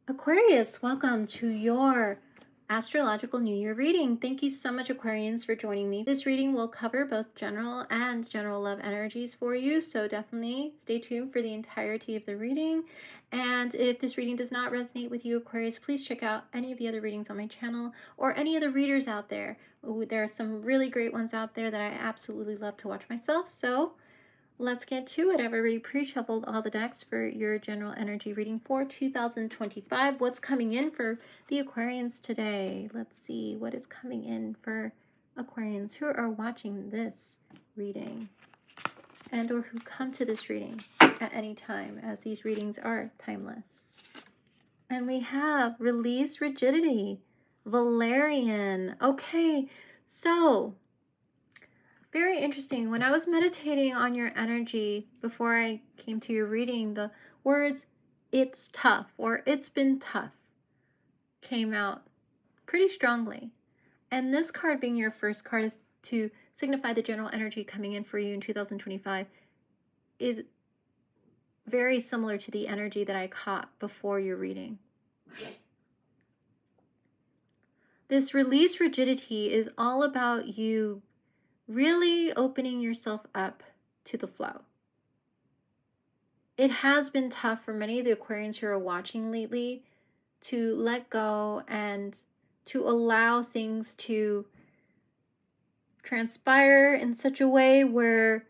Aquarius, welcome to your Astrological New Year reading. Thank you so much, Aquarians, for joining me. This reading will cover both general and general love energies for you, so definitely stay tuned for the entirety of the reading. And if this reading does not resonate with you, Aquarius, please check out any of the other readings on my channel or any other readers out there. There are some really great ones out there that I absolutely love to watch myself, so let's get to it. I've already pre-shuffled all the decks for your general energy reading for 2025. What's coming in for the Aquarians today? Let's see what is coming in for Aquarians who are watching this reading and or who come to this reading at any time, as these readings are timeless. And we have Release Rigidity, Valerian. Okay, so very interesting. When I was meditating on your energy before I came to your reading, the words "it's tough" or "it's been tough" came out pretty strongly. And this card, being your first card, is to signify the general energy coming in for you in 2025, is very similar to the energy that I caught before your reading. This release rigidity is all about you really opening yourself up to the flow. It has been tough for many of the Aquarians who are watching lately to let go and to allow things to transpire in such a way where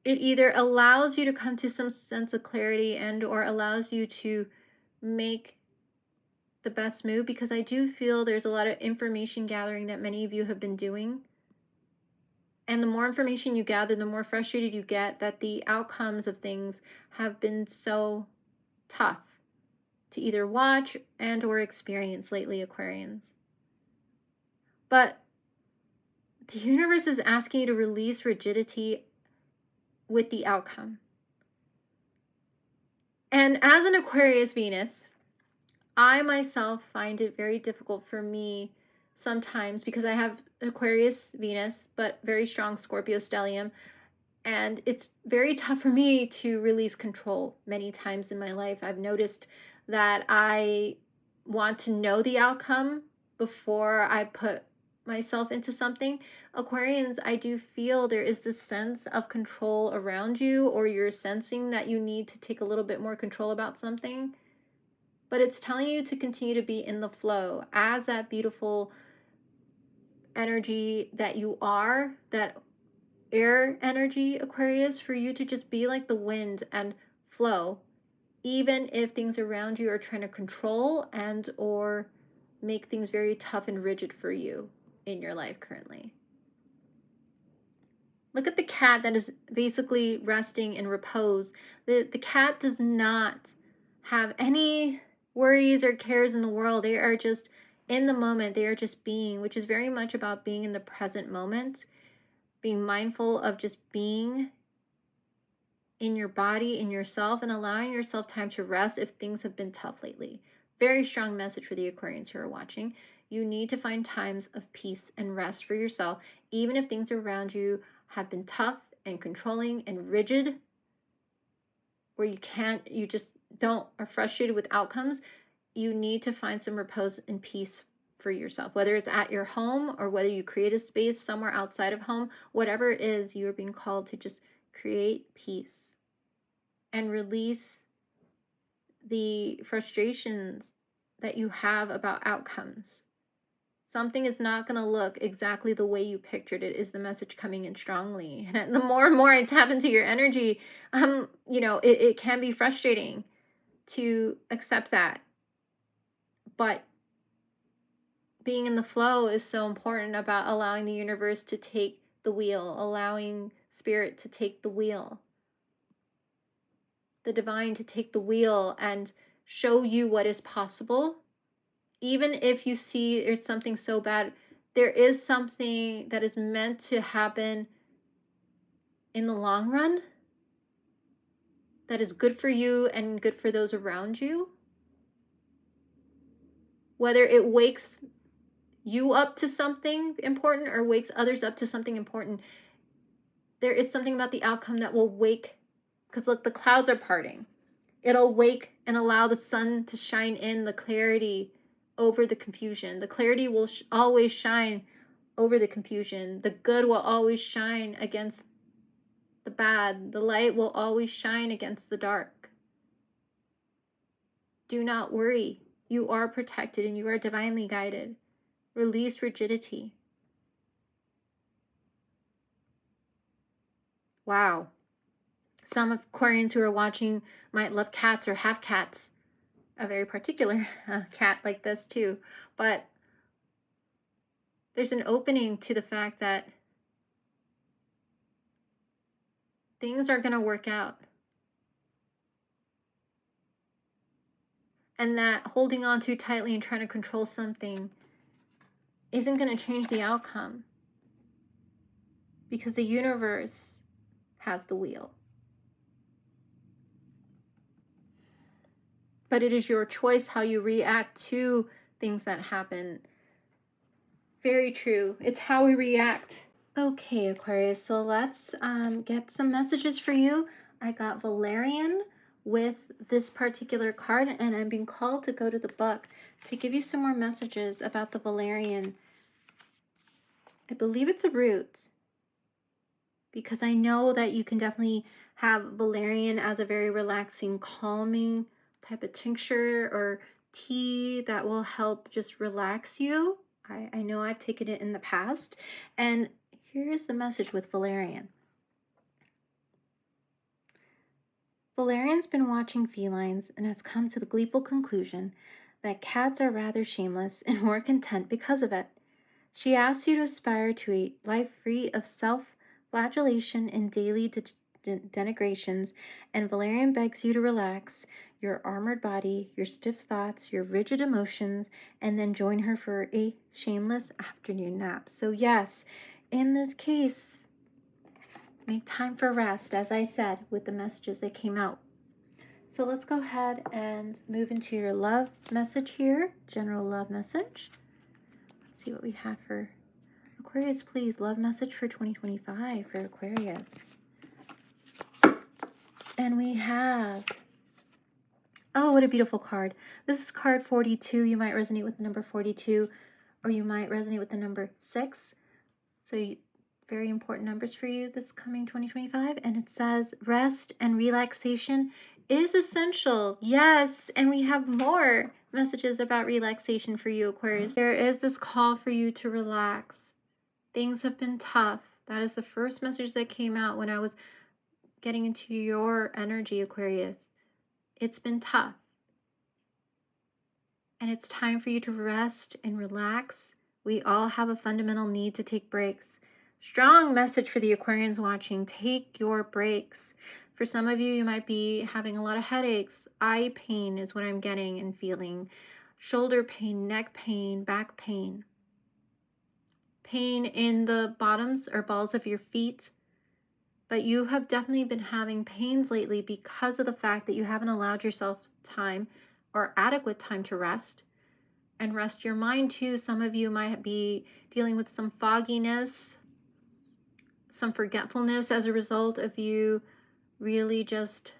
it either allows you to come to some sense of clarity and or allows you to make the best move, because I do feel there's a lot of information gathering that many of you have been doing. And the more information you gather, the more frustrated you get that the outcomes of things have been so tough to either watch and or experience lately, Aquarians. But the universe is asking you to release rigidity with the outcome. And as an Aquarius Venus, I myself find it very difficult for me sometimes, because I have Aquarius Venus, but very strong Scorpio stellium. And it's very tough for me to release control many times in my life. I've noticed that I want to know the outcome before I put myself into something. Aquarians, I do feel there is this sense of control around you, or you're sensing that you need to take a little bit more control about something. But it's telling you to continue to be in the flow as that beautiful energy that you are, that air energy, Aquarius, for you to just be like the wind and flow, even if things around you are trying to control and or make things very tough and rigid for you in your life currently. Look at the cat that is basically resting in repose. The cat does not have any worries or cares in the world. They are just in the moment. They are just being, which is very much about being in the present moment, being mindful of just being in your body, in yourself, and allowing yourself time to rest if things have been tough lately. Very strong message for the Aquarians who are watching. You need to find times of peace and rest for yourself, even if things around you have been tough and controlling and rigid, where you just are frustrated with outcomes. You need to find some repose and peace for yourself, whether it's at your home or whether you create a space somewhere outside of home. Whatever it is, you are being called to just create peace and release the frustrations that you have about outcomes. Something is not going to look exactly the way you pictured it, is the message coming in strongly. And the more and more I tap into your energy, it can be frustrating to accept that. But being in the flow is so important, about allowing the universe to take the wheel, allowing spirit to take the wheel, the divine to take the wheel and show you what is possible. Even if you see there's something so bad, there is something that is meant to happen in the long run that is good for you and good for those around you. Whether it wakes you up to something important or wakes others up to something important, there is something about the outcome that will wake, because look, the clouds are parting. It'll wake and allow the sun to shine in the clarity over the confusion. The clarity will always shine over the confusion. The good will always shine against the bad. The light will always shine against the dark. Do not worry. You are protected and you are divinely guided. Release rigidity. Wow. Some Aquarians who are watching might love cats or have cats. A very particular cat like this too. But there's an opening to the fact that things are going to work out. And that holding on too tightly and trying to control something isn't going to change the outcome. Because the universe has the wheel. But it is your choice how you react to things that happen. Very true. It's how we react. Okay, Aquarius, so let's get some messages for you. I got Valerian with this particular card, and I'm being called to go to the book to give you some more messages about the Valerian. I believe it's a root, because I know that you can definitely have valerian as a very relaxing, calming type of tincture or tea that will help just relax you. I know I've taken it in the past. And here's the message with valerian. Valerian's been watching felines and has come to the gleeful conclusion that cats are rather shameless and more content because of it. She asks you to aspire to a life free of self-flagellation and daily denigrations, and Valerian begs you to relax your armored body, your stiff thoughts, your rigid emotions, and then join her for a shameless afternoon nap. So yes, in this case, make time for rest, as I said, with the messages that came out. So let's go ahead and move into your love message here, general love message. Let's see what we have for Aquarius, please. Love message for 2025 for Aquarius. And we have, oh, what a beautiful card. This is card 42. You might resonate with the number 42, or you might resonate with the number 6. So very important numbers for you this coming 2025. And it says rest and relaxation is essential. Yes, and we have more messages about relaxation for you, Aquarius. There is this call for you to relax. Things have been tough. That is the first message that came out when I was getting into your energy, Aquarius. It's been tough. And it's time for you to rest and relax. We all have a fundamental need to take breaks. Strong message for the Aquarians watching. Take your breaks. For some of you, you might be having a lot of headaches. Eye pain is what I'm getting and feeling. Shoulder pain, neck pain, back pain. Pain in the bottoms or balls of your feet. But you have definitely been having pains lately because of the fact that you haven't allowed yourself time or adequate time to rest. And rest your mind too. Some of you might be dealing with some fogginess, some forgetfulness as a result of you really just,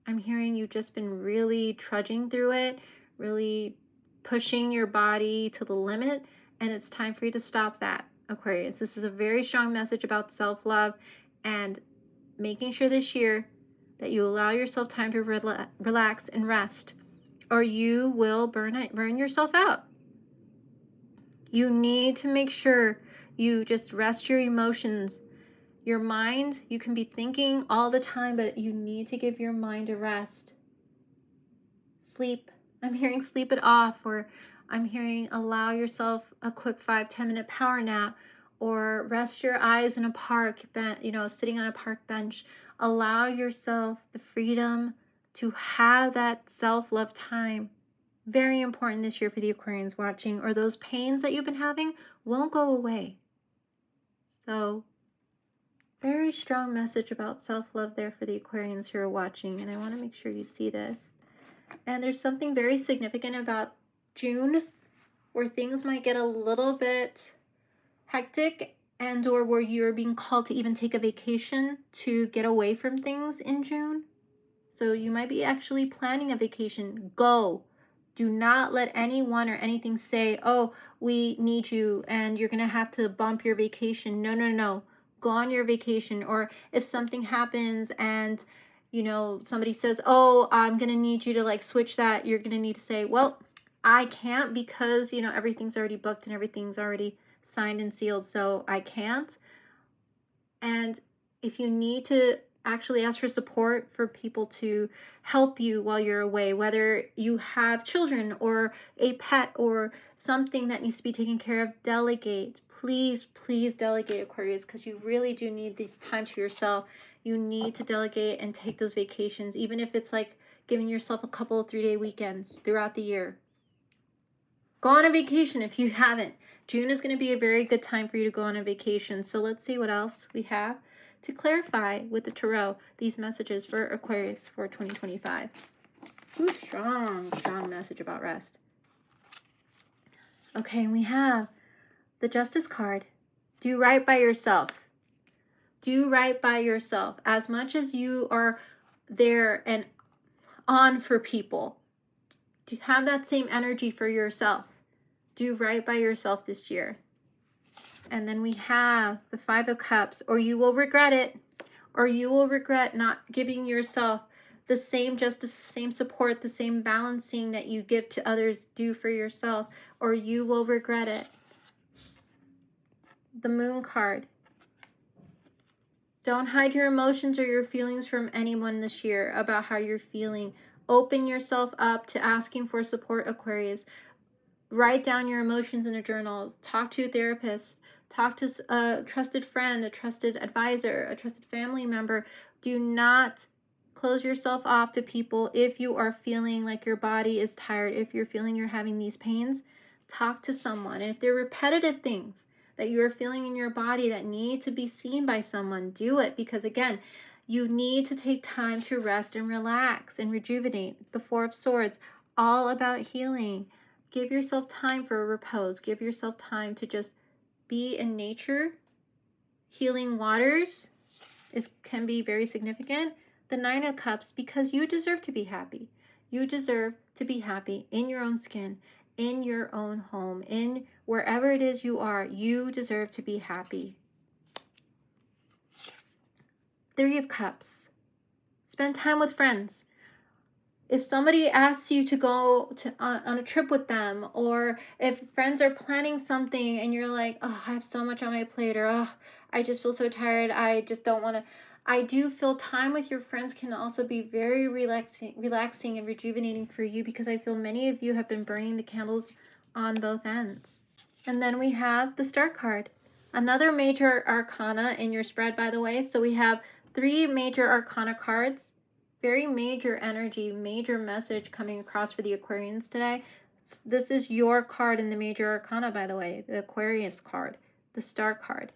I'm hearing you've just been really trudging through it, really pushing your body to the limit. And it's time for you to stop that, Aquarius. This is a very strong message about self-love and making sure this year that you allow yourself time to relax and rest, or you will burn yourself out. You need to make sure you just rest your emotions. Your mind, you can be thinking all the time, but you need to give your mind a rest. Sleep. I'm hearing sleep it off, or I'm hearing allow yourself a quick 5-10 minute power nap, or rest your eyes in a park, sitting on a park bench. Allow yourself the freedom to have that self-love time. Very important this year for the Aquarians watching, or those pains that you've been having won't go away. So, very strong message about self-love there for the Aquarians who are watching, and I want to make sure you see this. And there's something very significant about June where things might get a little bit hectic, and or where you're being called to even take a vacation to get away from things in June. So you might be actually planning a vacation. Go. Do not let anyone or anything say, oh, we need you and you're going to have to bump your vacation. No, no, no. Go on your vacation. Or if something happens and, you know, somebody says, oh, I'm going to need you to like switch that, you're going to need to say, well, I can't because, you know, everything's already booked and everything's already signed and sealed. So I can't. And if you need to actually ask for support for people to help you while you're away, whether you have children or a pet or something that needs to be taken care of, delegate. Please, please delegate, Aquarius, because you really do need these times for yourself. You need to delegate and take those vacations, even if it's like giving yourself a couple of 3-day weekends throughout the year. Go on a vacation if you haven't. June is going to be a very good time for you to go on a vacation. So let's see what else we have to clarify with the Tarot, these messages for Aquarius for 2025. Ooh, strong message about rest. Okay, we have the Justice card. Do right by yourself. Do right by yourself. As much as you are there and on for people, do have that same energy for yourself. Do right by yourself this year. And then we have the Five of Cups, or you will regret it, or you will regret not giving yourself the same justice, the same support, the same balancing that you give to others, do for yourself, or you will regret it. The Moon card. Don't hide your emotions or your feelings from anyone this year about how you're feeling. Open yourself up to asking for support, Aquarius. Write down your emotions in a journal. Talk to a therapist. Talk to a trusted friend, a trusted advisor, a trusted family member. Do not close yourself off to people if you are feeling like your body is tired, if you're feeling you're having these pains. Talk to someone. And if they're repetitive things that you are feeling in your body that need to be seen by someone, do it. Because again, you need to take time to rest and relax and rejuvenate. The Four of Swords, all about healing. Give yourself time for a repose. Give yourself time to just be in nature. Healing waters can be very significant. The Nine of Cups, because you deserve to be happy. You deserve to be happy in your own skin, in your own home, in wherever it is you are. You deserve to be happy. Three of Cups. Spend time with friends. If somebody asks you to go on a trip with them, or if friends are planning something and you're like, oh, I have so much on my plate, or oh, I just feel so tired, I just don't want to. I do feel time with your friends can also be very relaxing and rejuvenating for you, because I feel many of you have been burning the candles on both ends. And then we have the Star card, another major arcana in your spread, by the way. So we have 3 major arcana cards. Very major energy, major message coming across for the Aquarians today. This is your card in the major arcana, by the way, the Aquarius card, the Star card.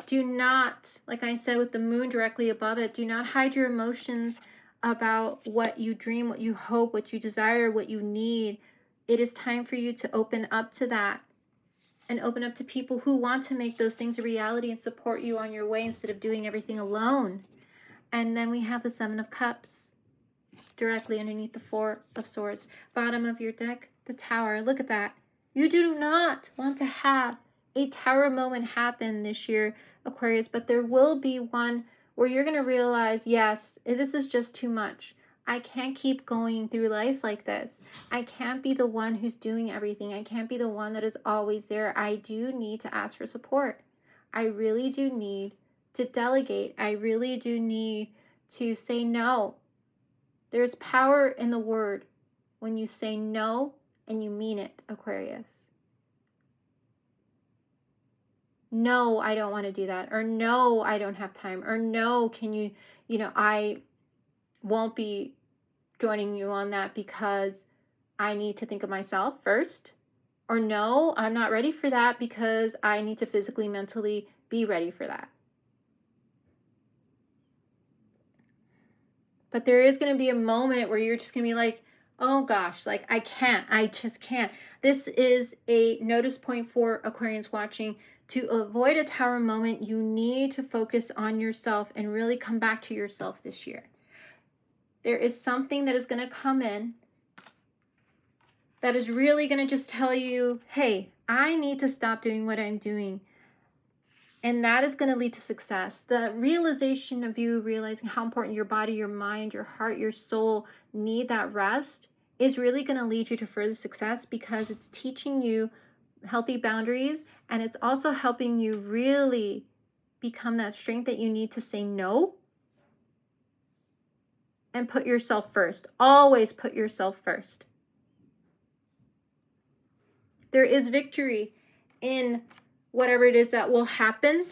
Do not, like I said with the moon directly above it, do not hide your emotions about what you dream, what you hope, what you desire, what you need. It is time for you to open up to that and open up to people who want to make those things a reality and support you on your way instead of doing everything alone. And then we have the Seven of Cups directly underneath the Four of Swords. Bottom of your deck, the Tower. Look at that. You do not want to have a Tower moment happen this year, Aquarius, but there will be one where you're going to realize, yes, this is just too much. I can't keep going through life like this. I can't be the one who's doing everything. I can't be the one that is always there. I do need to ask for support. I really do need to delegate. I really do need to say no. There's power in the word when you say no and you mean it, Aquarius. No, I don't want to do that. Or no, I don't have time. Or no, can you, I won't be joining you on that because I need to think of myself first. Or no, I'm not ready for that because I need to physically, mentally be ready for that. But there is going to be a moment where you're just going to be like, oh gosh, like I just can't. This is a notice point for Aquarians watching To avoid a tower moment, you need to focus on yourself and really come back to yourself this year. There is something that is going to come in that is really going to just tell you, hey, I need to stop doing what I'm doing. And that is going to lead to success. The realization of you realizing how important your body, your mind, your heart, your soul need that rest is really going to lead you to further success, because it's teaching you healthy boundaries, and it's also helping you really become that strength that you need to say no and put yourself first. Always put yourself first. There is victory in whatever it is that will happen.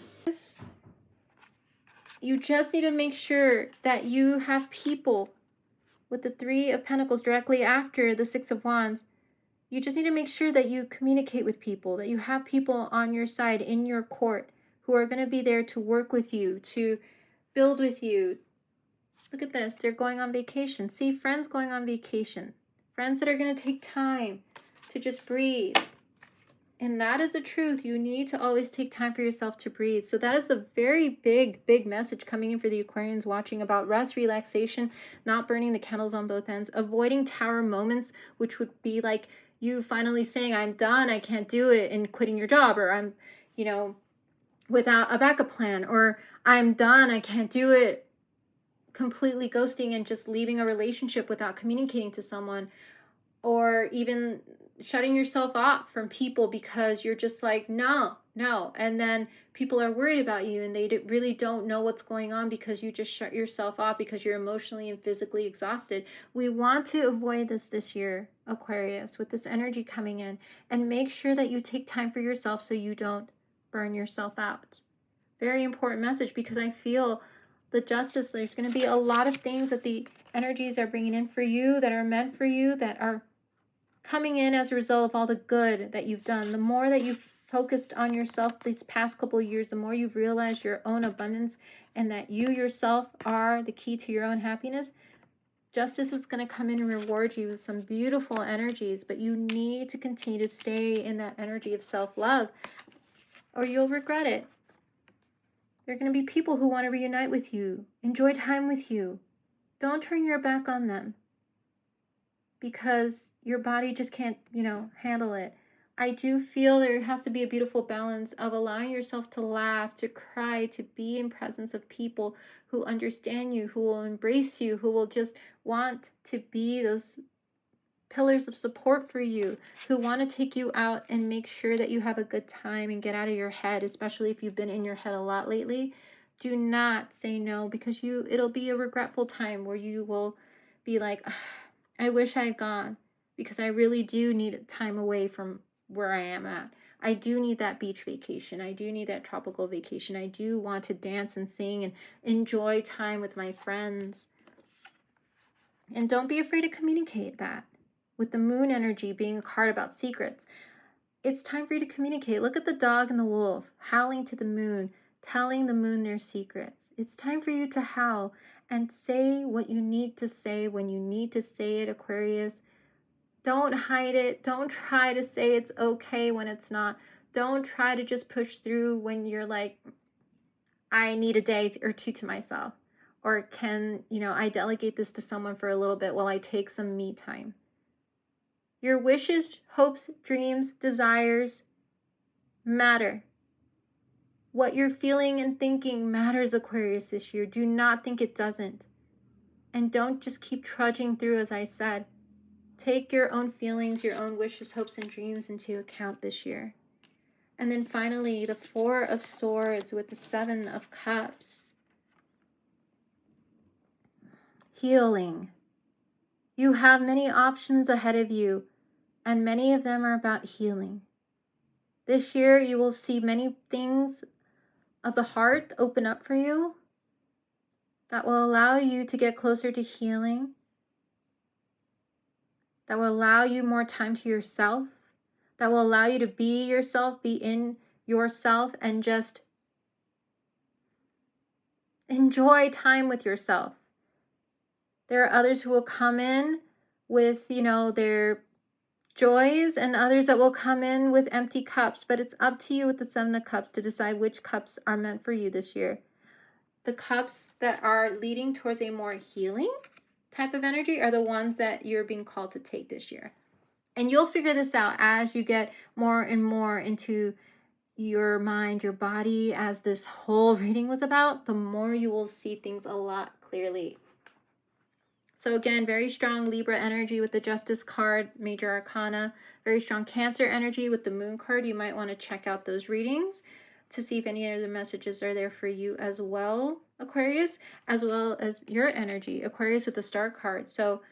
You just need to make sure that you have people with the Three of Pentacles directly after the Six of Wands. You just need to make sure that you communicate with people, that you have people on your side in your court who are going to be there to work with you, to build with you. Look at this. They're going on vacation. See, friends going on vacation. Friends that are going to take time to just breathe. And that is the truth. You need to always take time for yourself to breathe. So that is the very big message coming in for the Aquarians watching about rest, relaxation, not burning the candles on both ends, avoiding tower moments, which would be like you finally saying, I'm done, I can't do it, and quitting your job, or I'm, without a backup plan, or I'm done, I can't do it, completely ghosting and just leaving a relationship without communicating to someone, or even shutting yourself off from people because you're just like, no. And then people are worried about you and they really don't know what's going on because you just shut yourself off because you're emotionally and physically exhausted. We want to avoid this year, Aquarius, with this energy coming in, and make sure that you take time for yourself so you don't burn yourself out. Very important message, because I feel the justice, there's going to be a lot of things that the energies are bringing in for you that are meant for you, that are coming in as a result of all the good that you've done. The more that you've focused on yourself these past couple of years, the more you've realized your own abundance and that you yourself are the key to your own happiness, justice is going to come in and reward you with some beautiful energies. But you need to continue to stay in that energy of self-love, or you'll regret it. There are going to be people who want to reunite with you, enjoy time with you. Don't turn your back on them because your body just can't, handle it. I do feel there has to be a beautiful balance of allowing yourself to laugh, to cry, to be in presence of people who understand you, who will embrace you, who will just want to be those pillars of support for you, who want to take you out and make sure that you have a good time and get out of your head, especially if you've been in your head a lot lately. Do not say no, because it'll be a regretful time where you will be like, I wish I had gone, because I really do need time away from where I am at. I do need that beach vacation. I do need that tropical vacation. I do want to dance and sing and enjoy time with my friends. And don't be afraid to communicate that. With the moon energy being a card about secrets, it's time for you to communicate. Look at the dog and the wolf howling to the moon, telling the moon their secrets. It's time for you to howl and say what you need to say when you need to say it, Aquarius. Don't hide it. Don't try to say it's okay when it's not. Don't try to just push through when you're like, I need a day or two to myself. Or can, I delegate this to someone for a little bit while I take some me time. Your wishes, hopes, dreams, desires matter. What you're feeling and thinking matters, Aquarius, this year. Do not think it doesn't. And don't just keep trudging through, as I said. Take your own feelings, your own wishes, hopes, and dreams into account this year. And then finally, the Four of Swords with the Seven of Cups. Healing. You have many options ahead of you, and many of them are about healing. This year, you will see many things of the heart open up for you that will allow you to get closer to healing, that will allow you more time to yourself, that will allow you to be yourself, be in yourself, and just enjoy time with yourself. There are others who will come in with, their joys and others that will come in with empty cups, but it's up to you with the Seven of Cups to decide which cups are meant for you this year. The cups that are leading towards a more healing type of energy are the ones that you're being called to take this year. And you'll figure this out as you get more and more into your mind, your body, as this whole reading was about, the more you will see things a lot clearly. So again, very strong Libra energy with the Justice card, Major Arcana. Very strong Cancer energy with the Moon card. You might want to check out those readings to see if any other messages are there for you as well, Aquarius, as well as your energy, Aquarius with the Star card. So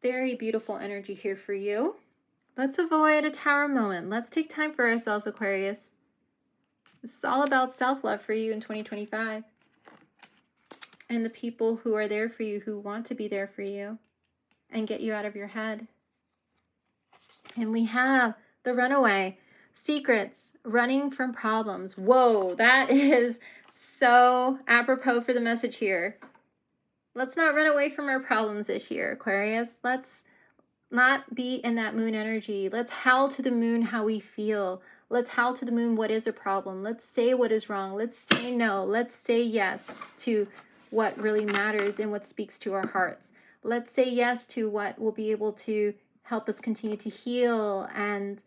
very beautiful energy here for you. Let's avoid a Tower moment. Let's take time for ourselves, Aquarius. This is all about self-love for you in 2025. And the people who are there for you, who want to be there for you and get you out of your head. And we have the Runaway. Secrets, running from problems. Whoa, that is so apropos for the message here. Let's not run away from our problems this year, Aquarius. Let's not be in that moon energy. Let's howl to the moon how we feel. Let's howl to the moon what is a problem. Let's say what is wrong. Let's say no. Let's say yes to what really matters and what speaks to our hearts. Let's say yes to what will be able to help us continue to heal and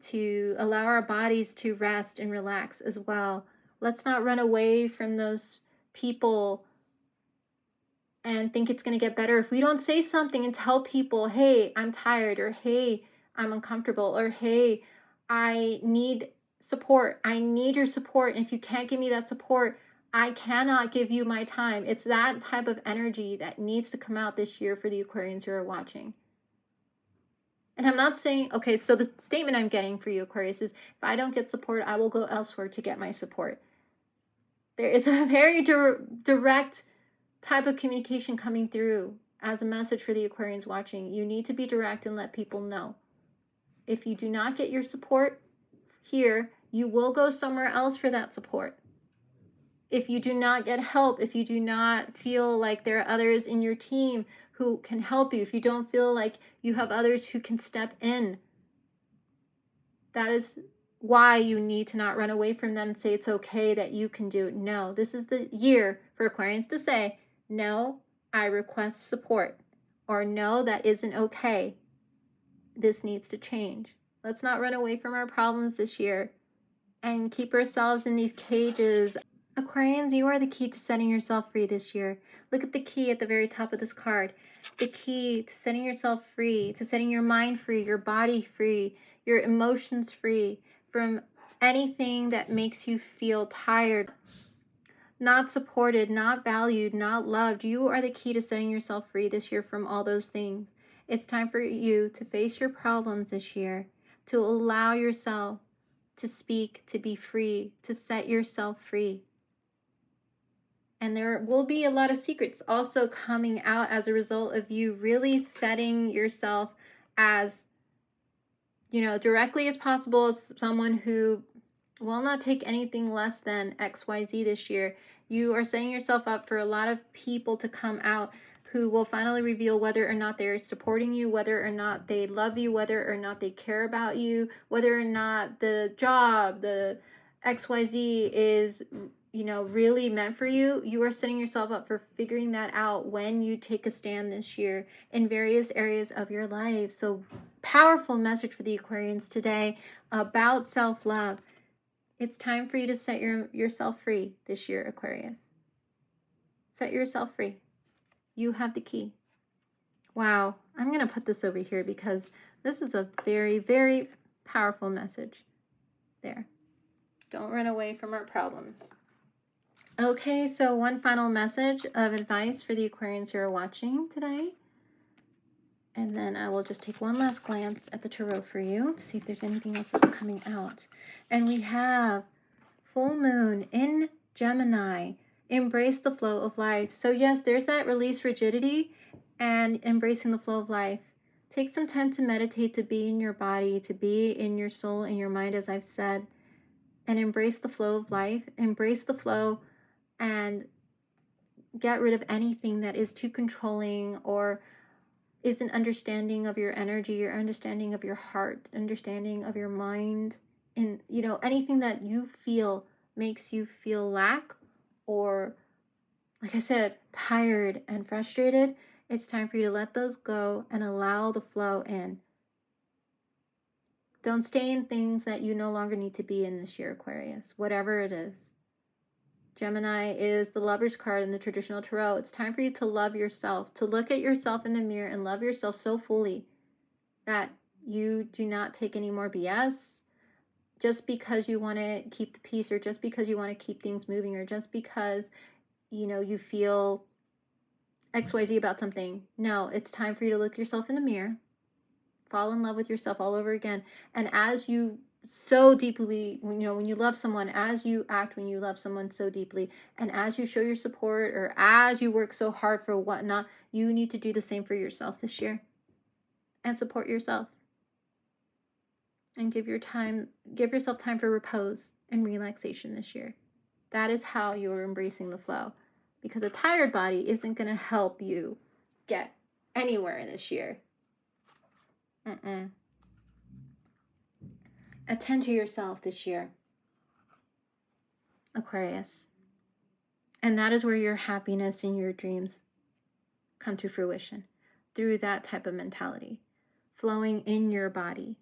to allow our bodies to rest and relax as well. Let's not run away from those people and think it's going to get better if we don't say something and tell people, hey, I'm tired, or hey, I'm uncomfortable, or hey, I need support. I need your support. And if you can't give me that support, I cannot give you my time. It's that type of energy that needs to come out this year for the Aquarians who are watching. And I'm not saying, okay, so the statement I'm getting for you, Aquarius, is if I don't get support, I will go elsewhere to get my support. There is a very direct type of communication coming through as a message for the Aquarians watching. You need to be direct and let people know. If you do not get your support here, you will go somewhere else for that support. If you do not get help, if you do not feel like there are others in your team who can help you, if you don't feel like you have others who can step in, that is why you need to not run away from them and say it's okay that you can do it. No, this is the year for Aquarians to say, no, I request support, or no, that isn't okay. This needs to change. Let's not run away from our problems this year and keep ourselves in these cages. Aquarians, you are the key to setting yourself free this year. Look at the key at the very top of this card. The key to setting yourself free, to setting your mind free, your body free, your emotions free from anything that makes you feel tired, not supported, not valued, not loved. You are the key to setting yourself free this year from all those things. It's time for you to face your problems this year, to allow yourself to speak, to be free, to set yourself free. And there will be a lot of secrets also coming out as a result of you really setting yourself as, directly as possible as someone who will not take anything less than XYZ this year. You are setting yourself up for a lot of people to come out who will finally reveal whether or not they're supporting you, whether or not they love you, whether or not they care about you, whether or not the job, the XYZ is, really meant for you. You are setting yourself up for figuring that out when you take a stand this year in various areas of your life. So powerful message for the Aquarians today about self-love. It's time for you to set yourself free this year, Aquarius. Set yourself free. You have the key. Wow, I'm going to put this over here because this is a very, very powerful message. There. Don't run away from our problems. Okay, so one final message of advice for the Aquarians who are watching today. And then I will just take one last glance at the tarot for you to see if there's anything else that's coming out. And we have full moon in Gemini. Embrace the flow of life. So yes, there's that release rigidity and embracing the flow of life. Take some time to meditate, to be in your body, to be in your soul and your mind, as I've said, and embrace the flow of life. Embrace the flow and get rid of anything that is too controlling or is an understanding of your energy, your understanding of your heart, understanding of your mind, and anything that you feel makes you feel lack, or like I said, tired and frustrated. It's time for you to let those go and allow the flow in. Don't stay in things that you no longer need to be in this year, Aquarius, whatever it is. Gemini is the Lover's card in the traditional tarot. It's time for you to love yourself, to look at yourself in the mirror and love yourself so fully that you do not take any more BS just because you want to keep the peace, or just because you want to keep things moving, or just because you feel XYZ about something. No, it's time for you to look yourself in the mirror, fall in love with yourself all over again. And as you so deeply, when you love someone, as you act when you love someone so deeply, and as you show your support, or as you work so hard for whatnot, you need to do the same for yourself this year and support yourself. And give yourself time for repose and relaxation this year. That is how you're embracing the flow, because a tired body isn't going to help you get anywhere this year. Attend to yourself this year, Aquarius. And that is where your happiness and your dreams come to fruition, through that type of mentality. Flowing in your body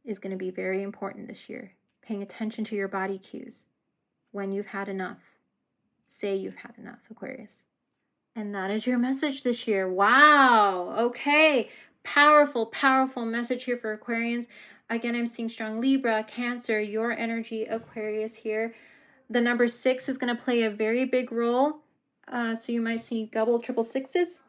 is going to be very important this year. Paying attention to your body cues. When you've had enough. Say you've had enough, Aquarius. And that is your message this year. Wow. Okay. Powerful, powerful message here for Aquarians. Again, I'm seeing strong Libra, Cancer, your energy, Aquarius here. The number 6 is going to play a very big role. So you might see double, triple sixes.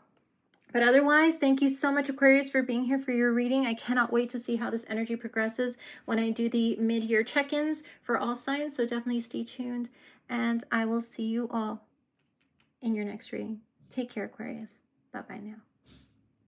But otherwise, thank you so much, Aquarius, for being here for your reading. I cannot wait to see how this energy progresses when I do the mid-year check-ins for all signs. So definitely stay tuned. And I will see you all in your next reading. Take care, Aquarius. Bye-bye now.